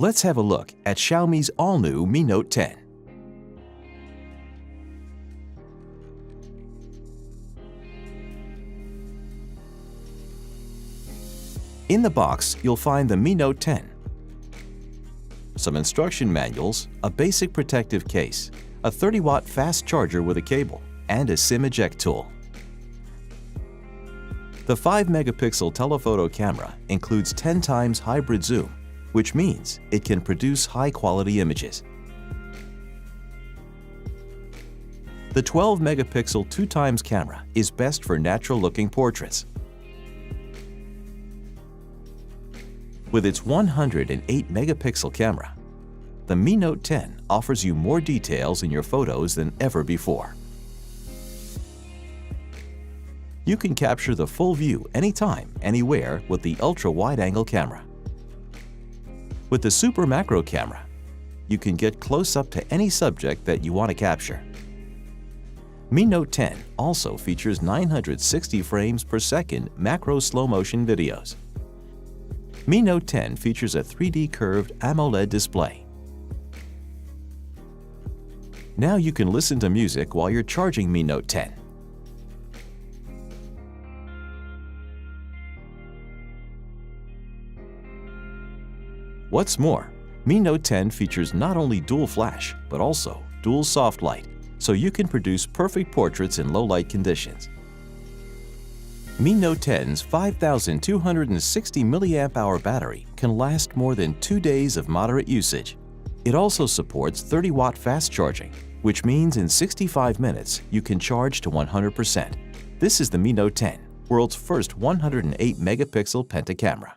Let's have a look at Xiaomi's all-new Mi Note 10. In the box, you'll find the Mi Note 10, some instruction manuals, a basic protective case, a 30-watt fast charger with a cable, and a SIM eject tool. The 5-megapixel telephoto camera includes 10 times hybrid zoom, which means it can produce high-quality images. The 12-megapixel 2x camera is best for natural-looking portraits. With its 108-megapixel camera, the Mi Note 10 offers you more details in your photos than ever before. You can capture the full view anytime, anywhere with the ultra-wide-angle camera. With the Super Macro camera, you can get close up to any subject that you want to capture. Mi Note 10 also features 960 frames per second macro slow-motion videos. Mi Note 10 features a 3D curved AMOLED display. Now you can listen to music while you're charging Mi Note 10. What's more, Mi Note 10 features not only dual flash, but also dual soft light, so you can produce perfect portraits in low-light conditions. Mi Note 10's 5,260 mAh battery can last more than 2 days of moderate usage. It also supports 30-watt fast charging, which means in 65 minutes you can charge to 100%. This is the Mi Note 10, world's first 108-megapixel pentacamera.